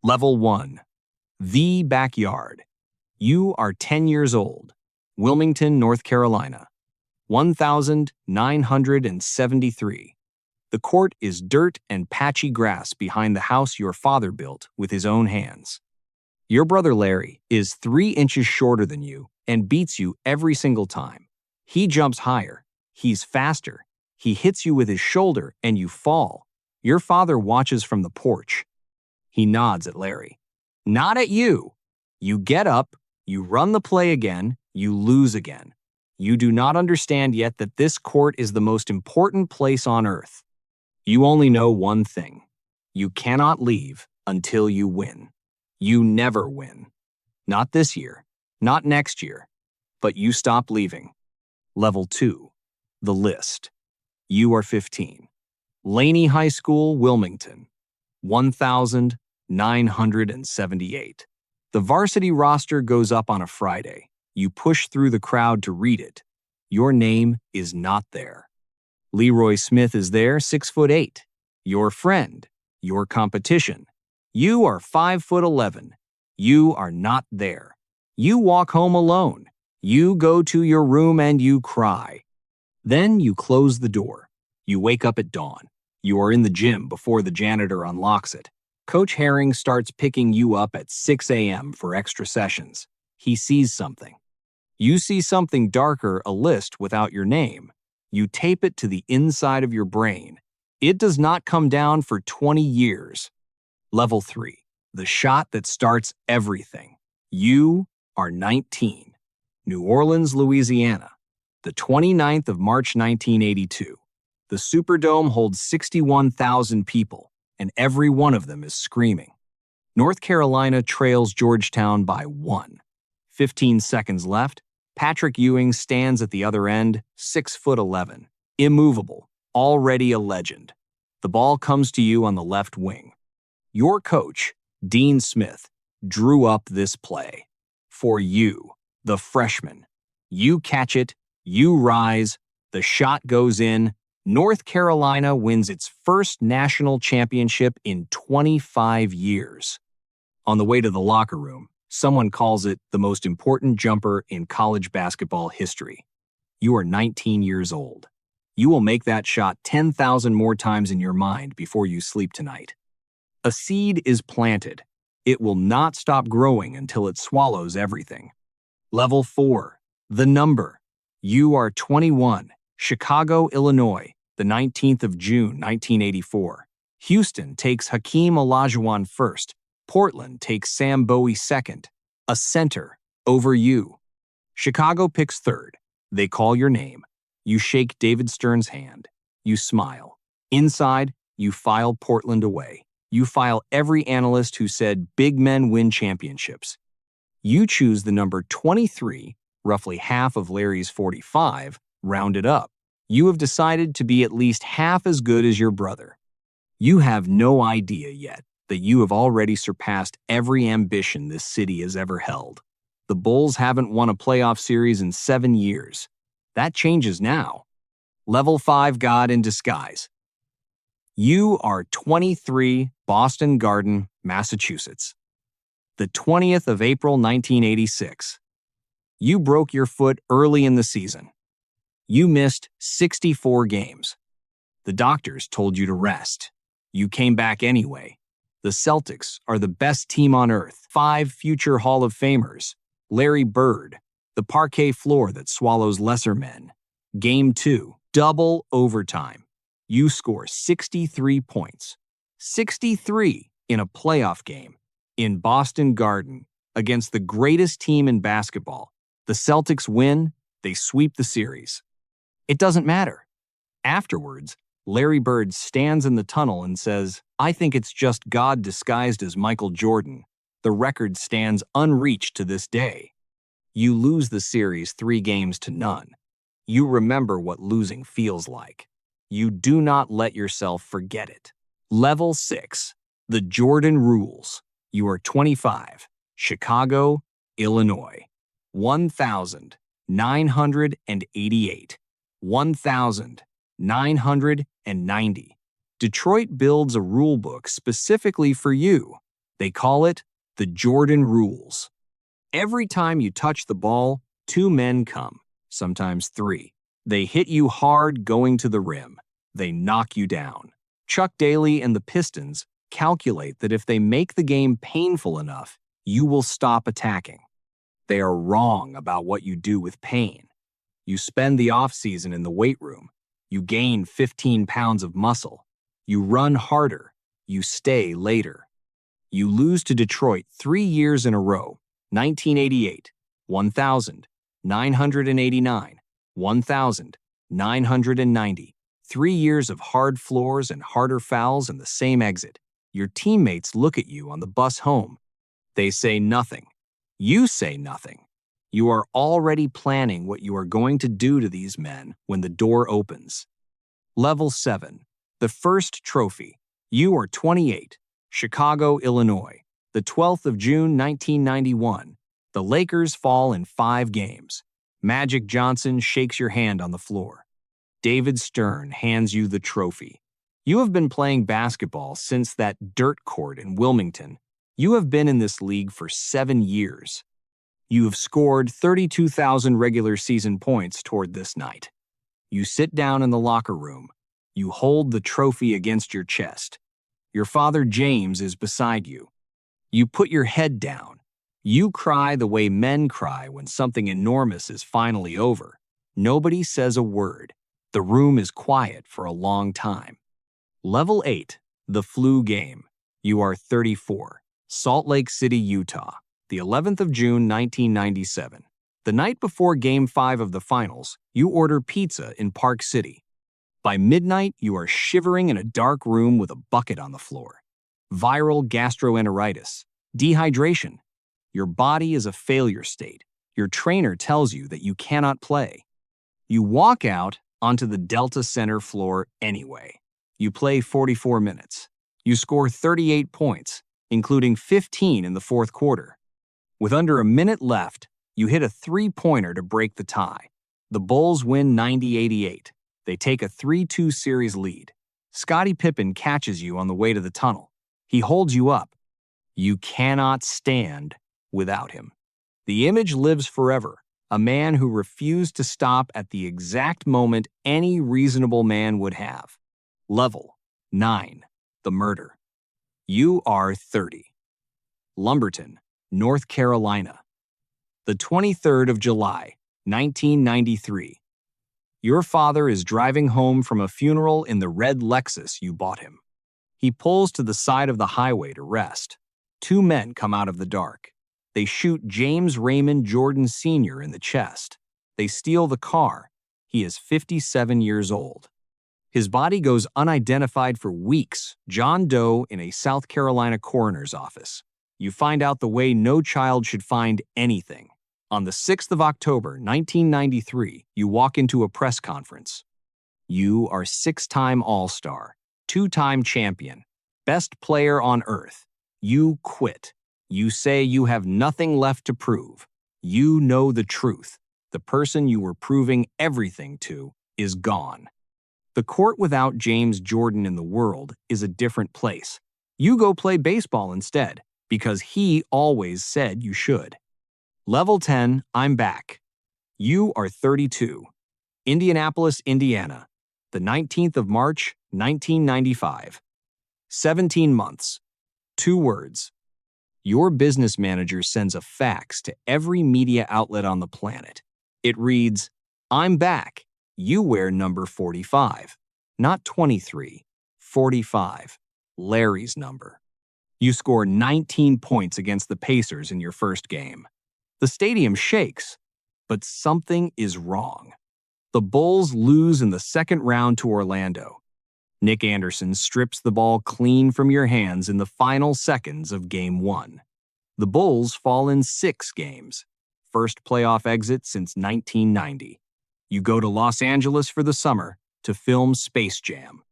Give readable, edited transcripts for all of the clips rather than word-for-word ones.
Level 1. The Backyard. You are 10 years old. Wilmington, North Carolina. 1973. The court is dirt and patchy grass behind the house your father built with his own hands. Your brother Larry is 3 inches shorter than you and beats you every single time. He jumps higher. He's faster. He hits you with his shoulder and you fall. Your father watches from the porch. He nods at Larry. Not at you. You get up, you run the play again, you lose again. You do not understand yet that this court is the most important place on earth. You only know one thing. You cannot leave until you win. You never win. Not this year, not next year, but you stop leaving. Level 2. The List. You are 15. Laney High School, Wilmington. 1978. The varsity roster goes up on a Friday. You push through the crowd to read it. Your name is not there. Leroy Smith is there, 6'8". Your friend, your competition. You are 5'11". You are not there. You walk home alone. You go to your room and you cry. Then you close the door. You wake up at dawn. You are in the gym before the janitor unlocks it. Coach Herring starts picking you up at 6 a.m. for extra sessions. He sees something. You see something darker, a list without your name. You tape it to the inside of your brain. It does not come down for 20 years. Level 3. The shot that starts everything. You are 19. New Orleans, Louisiana. The 29th of March 1982. The Superdome holds 61,000 people, and every one of them is screaming. North Carolina trails Georgetown by 1. 15 seconds left. Patrick Ewing stands at the other end, 6'11", immovable, already a legend. The ball comes to you on the left wing. Your coach, Dean Smith, drew up this play. For you, the freshman. You catch it, you rise, the shot goes in. North Carolina wins its first national championship in 25 years. On the way to the locker room, someone calls it the most important jumper in college basketball history. You are 19 years old. You will make that shot 10,000 more times in your mind before you sleep tonight. A seed is planted. It will not stop growing until it swallows everything. Level 4. The Number. You are 21. Chicago, Illinois, the 19th of June, 1984. Houston takes Hakeem Olajuwon first. Portland takes Sam Bowie second. A center over you. Chicago picks third. They call your name. You shake David Stern's hand. You smile. Inside, you file Portland away. You file every analyst who said big men win championships. You choose the number 23, roughly half of Larry's 45, rounded up. You have decided to be at least half as good as your brother. You have no idea yet that you have already surpassed every ambition this city has ever held. The Bulls haven't won a playoff series in 7 years. That changes now. Level 5 God in disguise. You are 23, Boston Garden, Massachusetts. The 20th of April, 1986. You broke your foot early in the season. You missed 64 games. The doctors told you to rest. You came back anyway. The Celtics are the best team on earth. 5 future Hall of Famers. Larry Bird, the parquet floor that swallows lesser men. Game 2, double overtime. You score 63 points. 63 in a playoff game in Boston Garden against the greatest team in basketball. The Celtics win, they sweep the series. It doesn't matter. Afterwards, Larry Bird stands in the tunnel and says, "I think it's just God disguised as Michael Jordan. The record stands unreached to this day." You lose the series 3-0. You remember what losing feels like. You do not let yourself forget it. Level 6. The Jordan Rules. You are 25. Chicago, Illinois. 1988. 1990. Detroit builds a rule book specifically for you. They call it the Jordan rules. Every time you touch the ball, two men come, sometimes three. They hit you hard going to the rim. They knock you down. Chuck Daly and the Pistons calculate that if they make the game painful enough, you will stop attacking. They are wrong about what you do with pain. You spend the off-season in the weight room. You gain 15 pounds of muscle. You run harder. You stay later. You lose to Detroit 3 years in a row, 1988, 1,989, 1,990. 3 years of hard floors and harder fouls and the same exit. Your teammates look at you on the bus home. They say nothing. You say nothing. You are already planning what you are going to do to these men when the door opens. Level 7. The first trophy. You are 28. Chicago, Illinois. The 12th of June, 1991. The Lakers fall in 5 games. Magic Johnson shakes your hand on the floor. David Stern hands you the trophy. You have been playing basketball since that dirt court in Wilmington. You have been in this league for 7 years. You have scored 32,000 regular season points toward this night. You sit down in the locker room. You hold the trophy against your chest. Your father James is beside you. You put your head down. You cry the way men cry when something enormous is finally over. Nobody says a word. The room is quiet for a long time. Level 8. The flu game. You are 34. Salt Lake City, Utah. The 11th of June, 1997. The night before Game 5 of the finals, you order pizza in Park City. By midnight, you are shivering in a dark room with a bucket on the floor. Viral gastroenteritis. Dehydration. Your body is a failure state. Your trainer tells you that you cannot play. You walk out onto the Delta Center floor anyway. You play 44 minutes. You score 38 points, including 15 in the fourth quarter. With under a minute left, you hit a three-pointer to break the tie. The Bulls win 90-88. They take a 3-2 series lead. Scottie Pippen catches you on the way to the tunnel. He holds you up. You cannot stand without him. The image lives forever. A man who refused to stop at the exact moment any reasonable man would have. Level 9. The murder. You are 30. Lumberton, North Carolina. The 23rd of July, 1993. Your father is driving home from a funeral in the red Lexus you bought him. He pulls to the side of the highway to rest. 2 men come out of the dark. They shoot James Raymond Jordan Sr. in the chest. They steal the car. He is 57 years old. His body goes unidentified for weeks, John Doe in a South Carolina coroner's office. You find out the way no child should find anything. On the 6th of October, 1993, you walk into a press conference. You are 6-time All-Star, 2-time champion, best player on earth. You quit. You say you have nothing left to prove. You know the truth. The person you were proving everything to is gone. The court without James Jordan in the world is a different place. You go play baseball instead, because he always said you should. Level 10, I'm back. You are 32. Indianapolis, Indiana. The 19th of March, 1995. 17 months. 2 words. Your business manager sends a fax to every media outlet on the planet. It reads, I'm back. You wear number 45. Not 23. 45. Larry's number. You score 19 points against the Pacers in your first game. The stadium shakes, but something is wrong. The Bulls lose in the second round to Orlando. Nick Anderson strips the ball clean from your hands in the final seconds of Game 1. The Bulls fall in 6 games. First playoff exit since 1990. You go to Los Angeles for the summer to film Space Jam.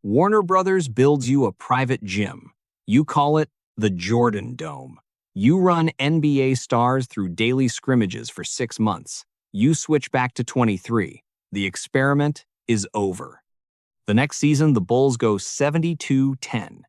Warner Brothers builds you a private gym. You call it the Jordan Dome. You run NBA stars through daily scrimmages for 6 months. You switch back to 23. The experiment is over. The next season, the Bulls go 72-10.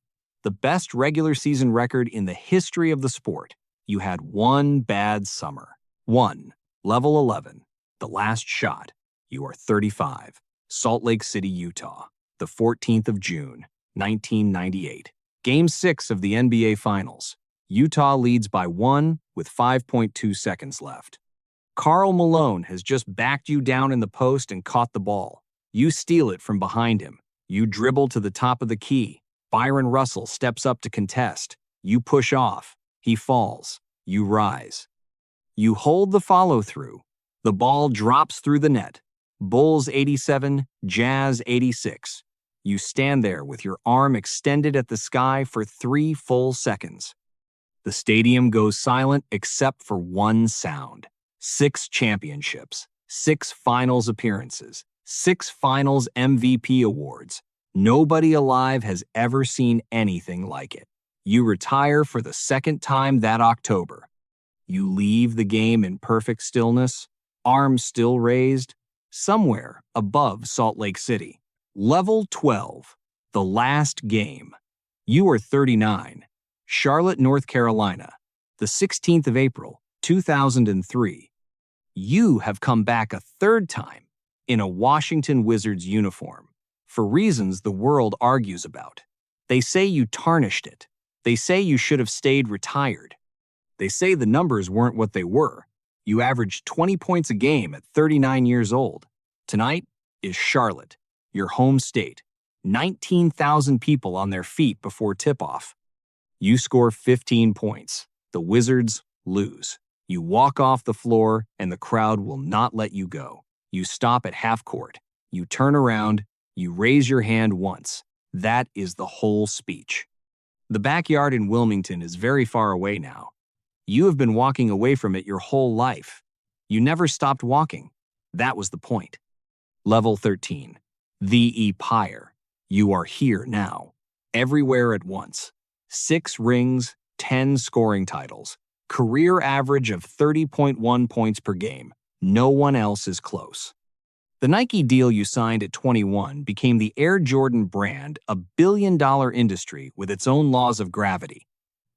The best regular season record in the history of the sport. You had one bad summer. 1. Level 11. The last shot. You are 35. Salt Lake City, Utah. The 14th of June, 1998. Game 6 of the NBA Finals. Utah leads by 1 with 5.2 seconds left. Karl Malone has just backed you down in the post and caught the ball. You steal it from behind him. You dribble to the top of the key. Byron Russell steps up to contest. You push off. He falls. You rise. You hold the follow-through. The ball drops through the net. Bulls 87, Jazz 86. You stand there with your arm extended at the sky for 3 full seconds. The stadium goes silent except for one sound. 6 championships, 6 finals appearances, 6 finals MVP awards. Nobody alive has ever seen anything like it. You retire for the second time that October. You leave the game in perfect stillness, arms still raised, somewhere above Salt Lake City. Level 12, the last game. You are 39. Charlotte, North Carolina, the 16th of April, 2003. You have come back a third time in a Washington Wizards uniform for reasons the world argues about. They say you tarnished it. They say you should have stayed retired. They say the numbers weren't what they were. You averaged 20 points a game at 39 years old. Tonight is Charlotte, your home state. 19,000 people on their feet before tip-off. You score 15 points. The Wizards lose. You walk off the floor, and the crowd will not let you go. You stop at half court. You turn around. You raise your hand once. That is the whole speech. The backyard in Wilmington is very far away now. You have been walking away from it your whole life. You never stopped walking. That was the point. Level 13. The Empire. You are here now. Everywhere at once. 6 rings, 10 scoring titles. Career average of 30.1 points per game. No one else is close. The Nike deal you signed at 21 became the Air Jordan brand, a billion-dollar industry with its own laws of gravity.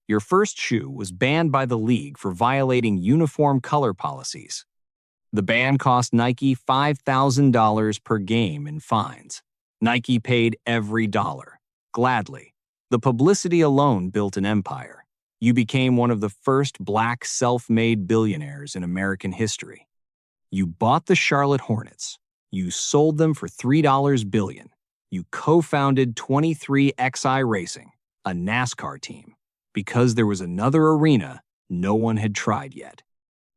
Your first shoe was banned by the league for violating uniform color policies. The ban cost Nike $5,000 per game in fines. Nike paid every dollar, gladly. The publicity alone built an empire. You became one of the first black self-made billionaires in American history. You bought the Charlotte Hornets. You sold them for $3 billion. You co-founded 23XI Racing, a NASCAR team, because there was another arena no one had tried yet.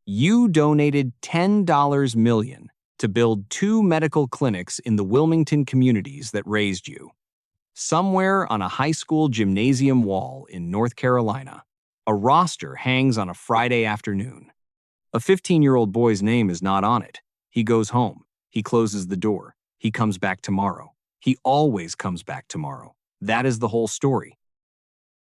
You donated $10 million to build 2 medical clinics in the Wilmington communities that raised you. Somewhere on a high school gymnasium wall in North Carolina, a roster hangs on a Friday afternoon. A 15-year-old boy's name is not on it. He goes home. He closes the door. He comes back tomorrow. He always comes back tomorrow. That is the whole story.